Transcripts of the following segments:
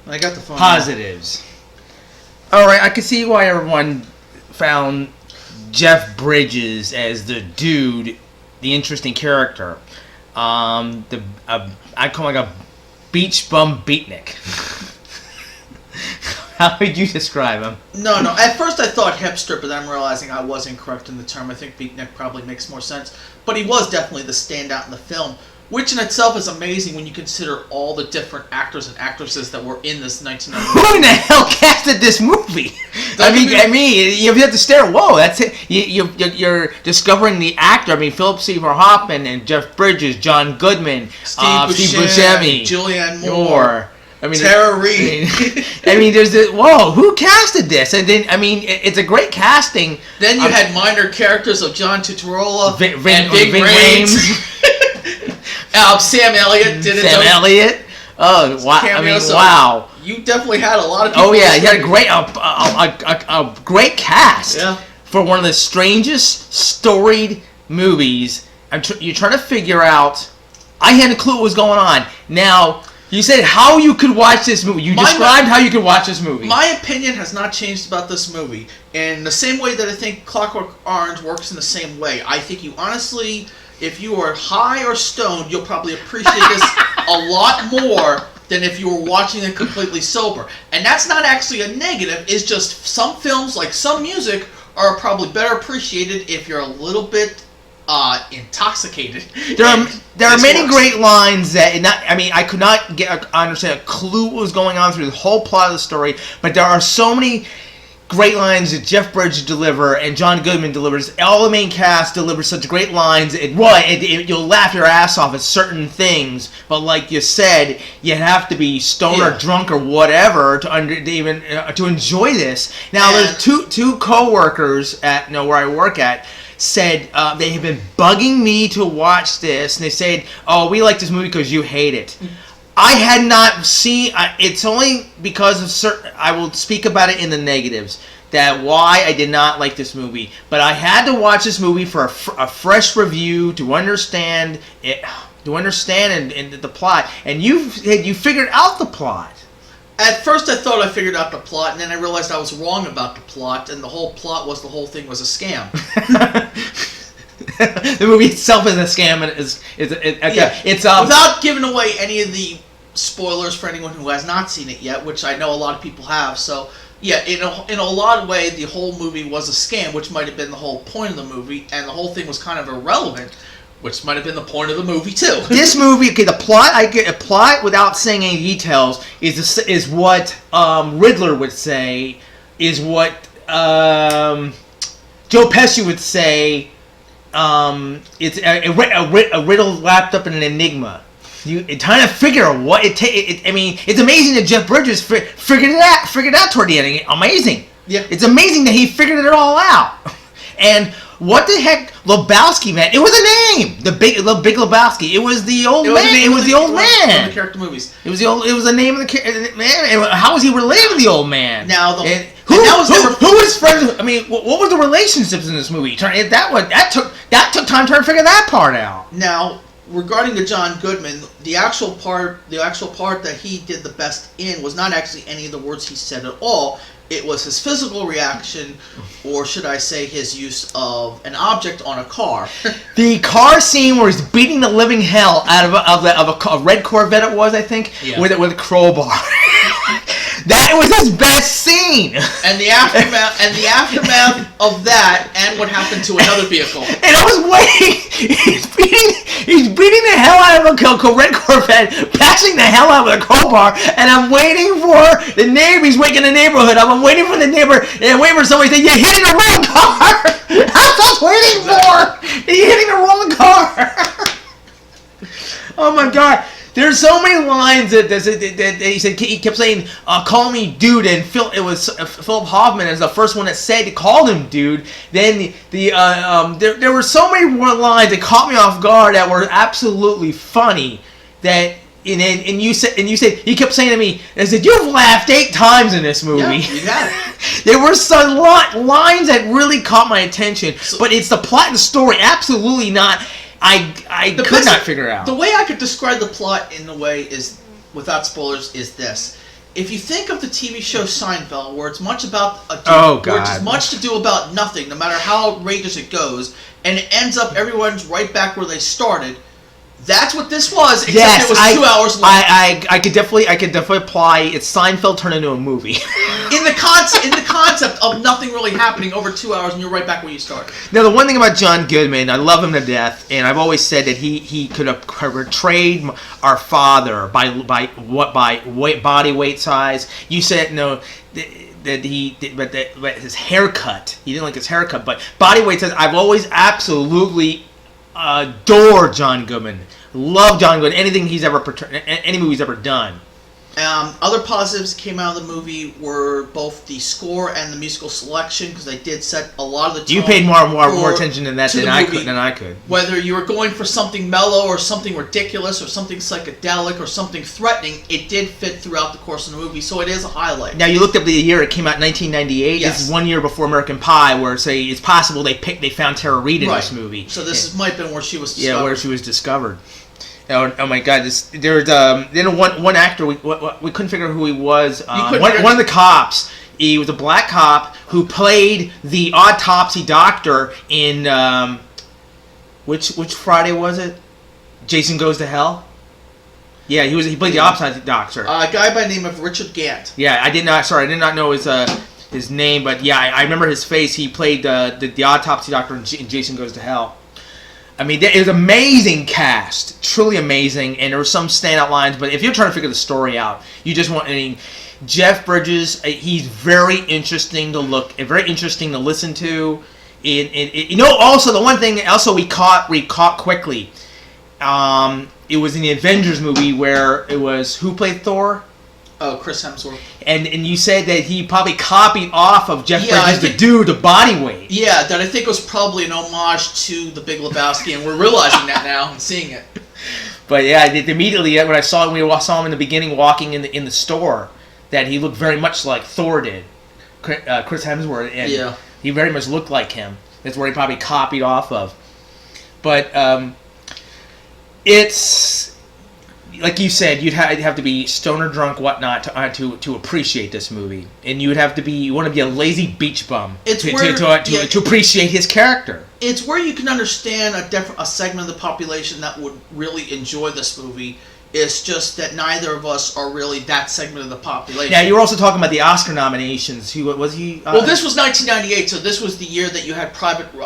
I got the phone. Positives. All right, I can see why everyone found Jeff Bridges as the dude, the interesting character. I call him like a beach bum beatnik. How would you describe him? No. At first I thought hipster, but then I'm realizing I was incorrect in the term. I think beatnik probably makes more sense. But he was definitely the standout in the film, which in itself is amazing when you consider all the different actors and actresses that were in this 1990. Who in the hell casted this movie? I mean, you have to stare. Whoa, that's it. You're discovering the actor. I mean, Philip Seymour Hoffman and Jeff Bridges, John Goodman, Steve Buscemi, Julianne Moore. I mean, Tara Reid. I mean, there's this. Whoa, who casted this? And then, I mean, it's a great casting. Then you had minor characters of John Turturro and Ving Rhames. Sam Elliott did it. Sam Elliott. Oh wow! I mean, wow. You definitely had a lot of people. Oh yeah, you had a great cast. Yeah. For one of the strangest storied movies, you're trying to figure out. I had a clue what was going on. Now. You said how you could watch this movie. You described how you could watch this movie. My opinion has not changed about this movie. In the same way that I think Clockwork Orange works in the same way. I think you honestly, if you are high or stoned, you'll probably appreciate this a lot more than if you were watching it completely sober. And that's not actually a negative. It's just some films, like some music, are probably better appreciated if you're a little bit intoxicated. There are many great lines that I could not understand a clue what was going on through the whole plot of the story, but there are so many great lines that Jeff Bridges deliver and John Goodman delivers. All the main cast delivers such great lines. You'll laugh your ass off at certain things, but like you said, you have to be stoned or drunk or whatever to enjoy this. Now, there's two co-workers at where I work at. Said they have been bugging me to watch this, and they said, "Oh, we like this movie because you hate it." I had not seen. It's only because of certain. I will speak about it in the negatives. That why I did not like this movie, but I had to watch this movie for a fresh review to understand it, and the plot. And you figured out the plot. At first I thought I figured out the plot, and then I realized I was wrong about the plot, and the whole plot was the whole thing was a scam. The movie itself is a scam, and it's without giving away any of the spoilers for anyone who has not seen it yet, which I know a lot of people have. So yeah, in a lot of ways, the whole movie was a scam, which might have been the whole point of the movie, and the whole thing was kind of irrelevant. Which might have been the point of the movie too. This movie, the plot. I get a plot without saying any details. Is what Riddler would say. Is what Joe Pesci would say. It's a riddle wrapped up in an enigma. You trying to figure what it takes. I mean, it's amazing that Jeff Bridges figured it out toward the end. Amazing. Yeah. It's amazing that he figured it all out. And. What the heck, Lebowski, man? It was a name. The big Lebowski. It was the old man. It was the old man. The character movies. It was the name of the man. And how was he related to the old man? Now who was friends? I mean, what was the relationships in this movie? That took time to figure that part out. Now, regarding the John Goodman, the actual part that he did the best in was not actually any of the words he said at all. It was his physical reaction, or should I say his use of an object on a car. The car scene where he's beating the living hell out of a red Corvette, it was, I think, with a crowbar. That was his best scene. And the aftermath of that, and what happened to another vehicle. And I was waiting. He's beating the hell out of a red Corvette, bashing the hell out of a crowbar, and I'm waiting for the neighbor. He's waking the neighborhood up. I'm waiting for the neighbor, and I'm waiting for somebody to say, "You're hitting the wrong car." That's what I was waiting for. You're hitting the wrong car. Oh my God. There's so many lines that he said. He kept saying, "Call me dude," and it was Philip Hoffman as the first one that called him dude. Then there were so many more lines that caught me off guard that were absolutely funny. That and you said he kept saying to me, "I said you've laughed 8 times in this movie." Yeah, you have. There were some lines that really caught my attention, but it's the plot and the story. Absolutely not. I could not figure out. The way I could describe the plot in a way is, without spoilers, is this. if you think of the TV show Seinfeld, where it's much about a dude, where it's much to do about nothing, no matter how outrageous it goes, and it ends up everyone's right back where they started. That's what this was, except it was 2 hours long. I could definitely apply. It's Seinfeld turned into a movie. in the concept of nothing really happening over 2 hours, and you're right back where you started. Now, the one thing about John Goodman, I love him to death, and I've always said that he could have portrayed our father by body weight size. You said no. But his haircut, he didn't like his haircut, but body weight size. I've always absolutely adore John Goodman. Love John Goodman. Anything he's ever any movie he's ever done. Other positives that came out of the movie were both the score and the musical selection, because they did set a lot of the tone. You paid more attention to that than I could. Whether you were going for something mellow or something ridiculous or something psychedelic or something threatening, it did fit throughout the course of the movie, so it is a highlight. Now, you looked up the year it came out, 1998. Yes. This is 1 year before American Pie, where it's possible they found Tara Reid in this movie. So this might have been where she was discovered. Yeah, where she was discovered. Oh my God! There was one actor we couldn't figure out who he was. One of the cops. He was a black cop who played the autopsy doctor in which Friday was it? Jason Goes to Hell. Yeah, he played the autopsy doctor. A guy by the name of Richard Gant. Yeah, I did not know his name, but yeah, I remember his face. He played the autopsy doctor in Jason Goes to Hell. I mean, it was an amazing cast, truly amazing, and there were some standout lines. But if you're trying to figure the story out, you just want. I mean, Jeff Bridges, he's very interesting to look, very interesting to listen to. Also the one thing we caught quickly. It was in the Avengers movie where it was who played Thor. Oh, Chris Hemsworth. And you said that he probably copied off of Jeff Bridges to do the body weight. Yeah, that I think was probably an homage to The Big Lebowski, and we're realizing that now and seeing it. But yeah, immediately when I saw him in the beginning walking in the store, that he looked very much like Thor did, Chris Hemsworth, and he very much looked like him. That's where he probably copied off of. But it's. Like you said, you'd have to be stoner drunk, whatnot, to appreciate this movie, and you want to be a lazy beach bum to appreciate his character. It's where you can understand a segment of the population that would really enjoy this movie. It's just that neither of us are really that segment of the population. Yeah, you were also talking about the Oscar nominations. Who was he? Well, this was 1998, so this was the year that you had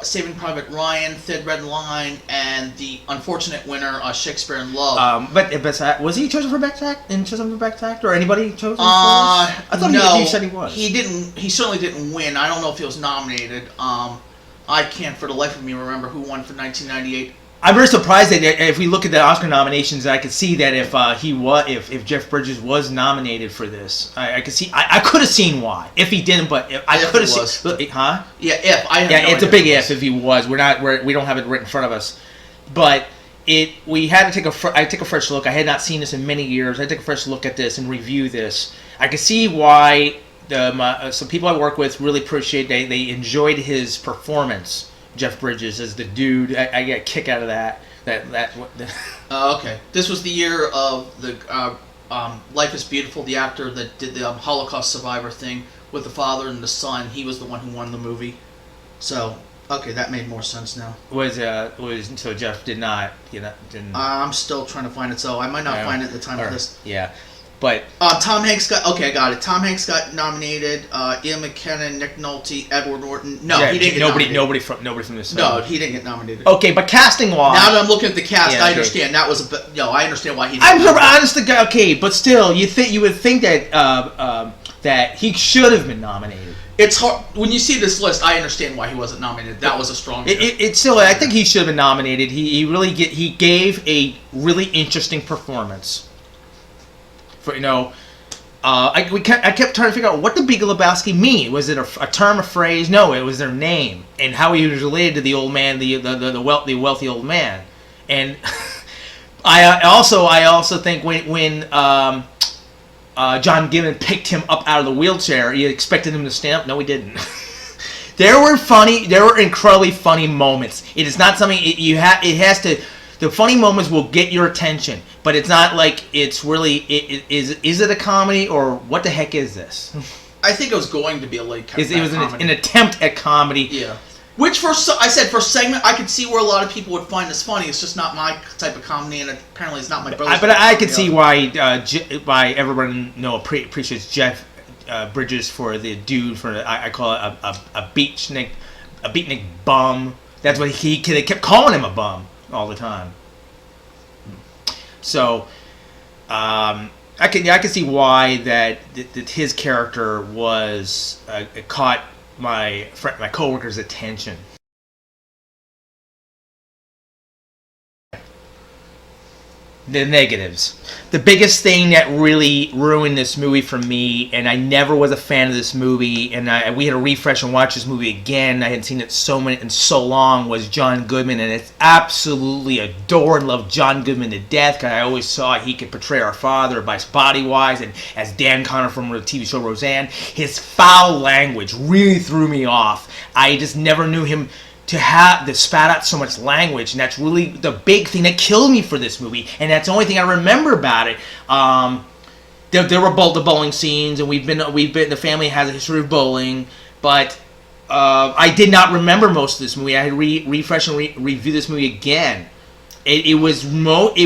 Saving Private Ryan, Thin Red Line, and the unfortunate winner, Shakespeare in Love. But was he chosen for Best Actor? Or anybody chosen for this? I thought he said he was. He didn't. He certainly didn't win. I don't know if he was nominated. I can't for the life of me remember who won for 1998. I'm very surprised that if we look at the Oscar nominations, I could see that if Jeff Bridges was nominated for this, I could see. I could have seen why if he didn't, but I could have seen. Huh? Yeah, if I. Have it's a big if he was. We don't have it right in front of us, but we had to take a fresh look. I had not seen this in many years. I took a fresh look at this and review this. I could see why some people I work with really appreciate. They enjoyed his performance. Jeff Bridges as the dude. I get a kick out of that. Okay. This was the year of the Life is Beautiful, the actor that did the Holocaust survivor thing with the father and the son. He was the one who won the movie. So, okay, that made more sense now. So Jeff didn't. I'm still trying to find it, so I might not find it at the time of this. Yeah. But Tom Hanks got I got it. Tom Hanks got nominated. Ian McKellen, Nick Nolte, Edward Norton. No, he didn't get nominated. Nobody from this film. No, he didn't get nominated. Okay, but casting wise, now that I'm looking at the cast, I understand that was I understand why he. I'm honest to God. Okay, but still, you would think that that he should have been nominated. It's hard when you see this list. I understand why he wasn't nominated. That was a strong. It's still. I think he should have been nominated. He gave a really interesting performance. For I kept trying to figure out what the Big Lebowski mean. Was it a term, a phrase? No, it was their name and how he was related to the old man, the wealthy old man. And I also think when John Gibbon picked him up out of the wheelchair, you expected him to stand up. No, he didn't. There were incredibly funny moments. It is not something it has to. The funny moments will get your attention, but it's not like it's really. Is it a comedy or what the heck is this? I think it was going to be a late It was an attempt at comedy. Yeah. Which for segment, I could see where a lot of people would find this funny. It's just not my type of comedy, and apparently it's not my brother's. But I could see why everyone appreciates Jeff Bridges for the dude for I call it a beatnik bum. That's what they kept calling him, a bum, all the time. So I can see why that his character was caught my coworker's attention. The negatives. The biggest thing that really ruined this movie for me, and I never was a fan of this movie, and we had to refresh and watch this movie again. I hadn't seen it so long. Was John Goodman, and it's absolutely adore and love John Goodman to death because I always saw he could portray our father by body wise, and as Dan Connor from the TV show Roseanne, his foul language really threw me off. I just never knew him to spat out so much language, and that's really the big thing that killed me for this movie, and that's the only thing I remember about it. There were the bowling scenes, and the family has a history of bowling, but I did not remember most of this movie. I had to refresh and review this movie again. It was mostly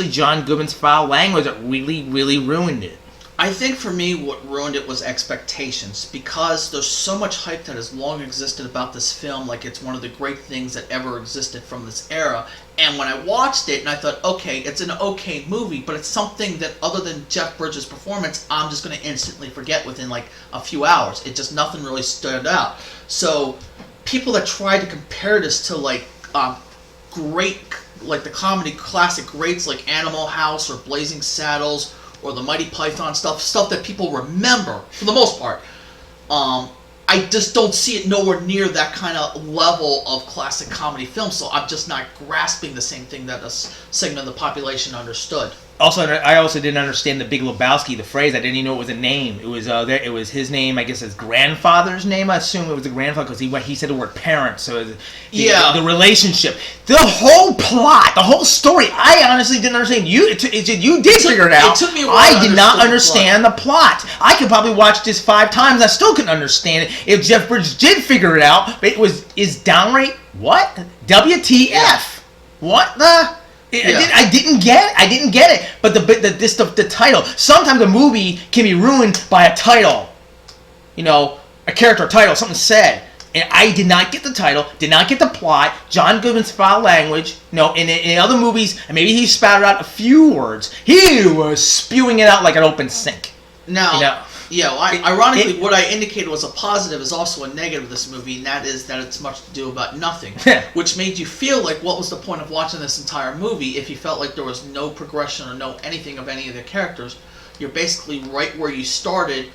John Goodman's foul language that really, really ruined it. I think for me what ruined it was expectations, because there's so much hype that has long existed about this film, like it's one of the great things that ever existed from this era. And when I watched it and I thought, okay, it's an okay movie, but it's something that other than Jeff Bridges' performance, I'm just going to instantly forget within like a few hours. It just, nothing really stood out. So people that tried to compare this to like great, like the comedy classic greats like Animal House or Blazing Saddles or the Mighty Python stuff that people remember, for the most part. I just don't see it nowhere near that kind of level of classic comedy film, so I'm just not grasping the same thing that a segment of the population understood. Also, I also didn't understand the Big Lebowski, the phrase. I didn't even know it was a name. It was his name, I guess his grandfather's name. I assume it was the grandfather because he said the word parent. So the relationship, the whole plot, the whole story. I honestly didn't understand. You did figure it out. It took me a while. I did not understand the plot. I could probably watch this 5 times. I still couldn't understand it. If Jeff Bridges did figure it out, but is downright what? WTF? Yeah. What the? I didn't get it. But the title. Sometimes a movie can be ruined by a title. You know, a character title, something said. And I did not get the title, did not get the plot. John Goodman's foul language. You know, in other movies, maybe he spouted out a few words. He was spewing it out like an open sink. Now, ironically, what I indicated was a positive is also a negative of this movie, and that is that it's much to do about nothing, which made you feel like, what was the point of watching this entire movie if you felt like there was no progression or no anything of any of the characters? You're basically right where you started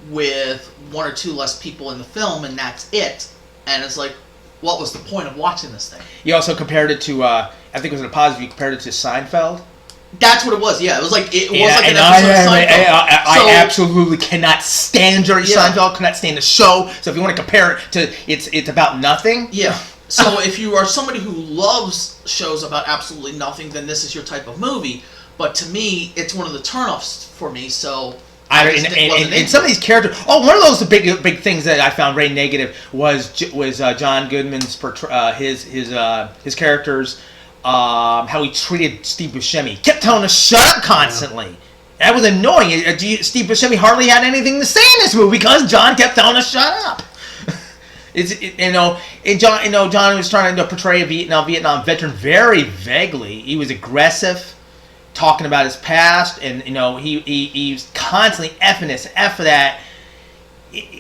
with 1 or 2 less people in the film, and that's it. And it's like, what was the point of watching this thing? You also compared it to, I think it was in a positive, you compared it to Seinfeld. That's what it was, yeah. It was like an episode of Seinfeld. I absolutely cannot stand Jerry Seinfeld, cannot stand the show. So if you want to compare it to, it's about nothing. Yeah. So if you are somebody who loves shows about absolutely nothing, then this is your type of movie. But to me, it's one of the turnoffs for me, so... And some of these characters... Oh, one of those big things that I found very negative was John Goodman's his characters... how he treated Steve Buscemi. He kept telling us shut up constantly. That was annoying. Steve Buscemi hardly had anything to say in this movie because John kept telling us shut up. John was trying to portray a Vietnam veteran very vaguely. He was aggressive, talking about his past, and he was constantly effing this, F that.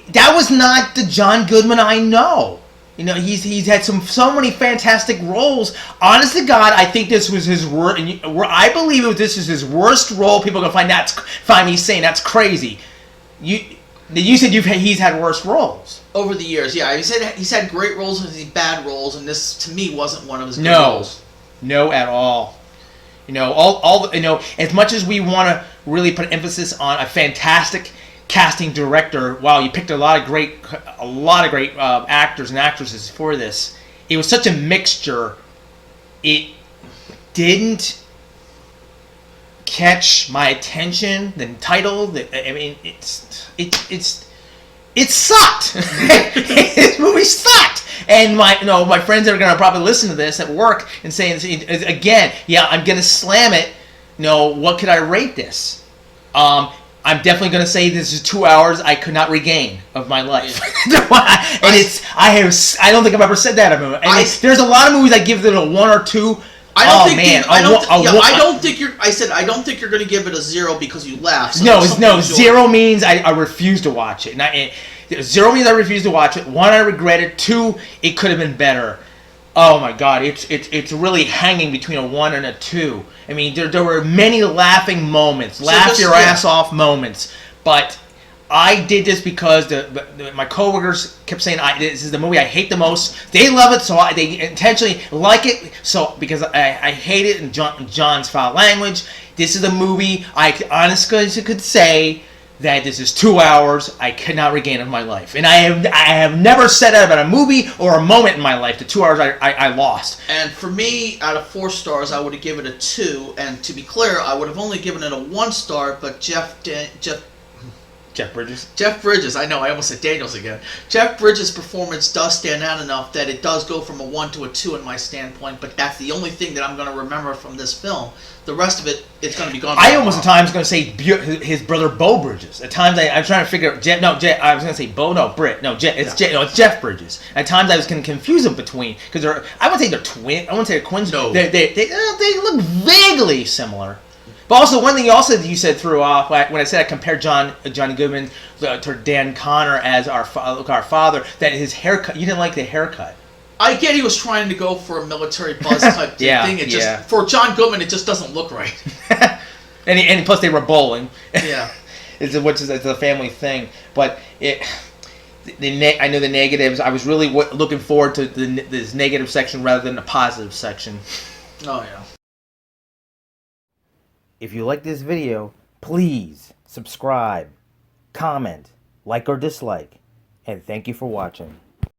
That was not the John Goodman I know. You know, he's had so many fantastic roles. Honest to God, I think this was his worst. I believe this is his worst role. People are gonna find me saying that's crazy. You said he's had worse roles over the years. Yeah, he said he's had great roles and he's had bad roles, and this to me wasn't one of his good roles. No, at all. All as much as we want to really put emphasis on a fantastic casting director, wow, you picked a lot of great actors and actresses for this. It was such a mixture it didn't catch my attention. The title, I mean, it sucked. This movie sucked. And my friends are gonna probably listen to this at work and saying again, yeah, I'm gonna slam it. What could I rate this? I'm definitely gonna say this is 2 hours I could not regain of my life. And I don't think I've ever said that of a movie. There's a lot of movies I give it a 1 or 2. I don't think you're going to give it a 0 because you laughed. So no. 0 means I refuse to watch it. 0 means I refuse to watch it. 1, I regret it. 2, it could have been better. Oh my God, it's really hanging between a 1 and a 2. I mean, there were many laughing moments, ass off moments, but I did this because my coworkers kept saying this is the movie I hate the most. They love it, so they intentionally like it. So because I hate it in John's foul language, this is a movie I honestly could say that this is 2 hours I cannot regain of my life, and I have never said that about a movie or a moment in my life. The 2 hours I lost. And for me, out of 4 stars, I would have given it a 2. And to be clear, I would have only given it a 1 star. But Jeff Bridges. I know, I almost said Daniels again. Jeff Bridges' performance does stand out enough that it does go from a 1 to a 2 in my standpoint, but that's the only thing that I'm going to remember from this film. The rest of it, it's going to be gone. I almost at times going to say his brother Bo Bridges. At times I'm trying to figure out I was going to say Bo, it's Jeff Bridges. At times I was going to confuse them between, because I wouldn't say they're twins. I wouldn't say they're twins. No. They look vaguely similar. But also, one thing you said threw off when I said I compared Johnny Goodman to Dan Connor as our father, that his haircut, you didn't like the haircut. I get he was trying to go for a military buzz type thing. For John Goodman, it just doesn't look right. and plus they were bowling. Yeah. It's a family thing. But I know the negatives. I was really looking forward to this negative section rather than the positive section. Oh, yeah. If you like this video, please subscribe, comment, like or dislike, and thank you for watching.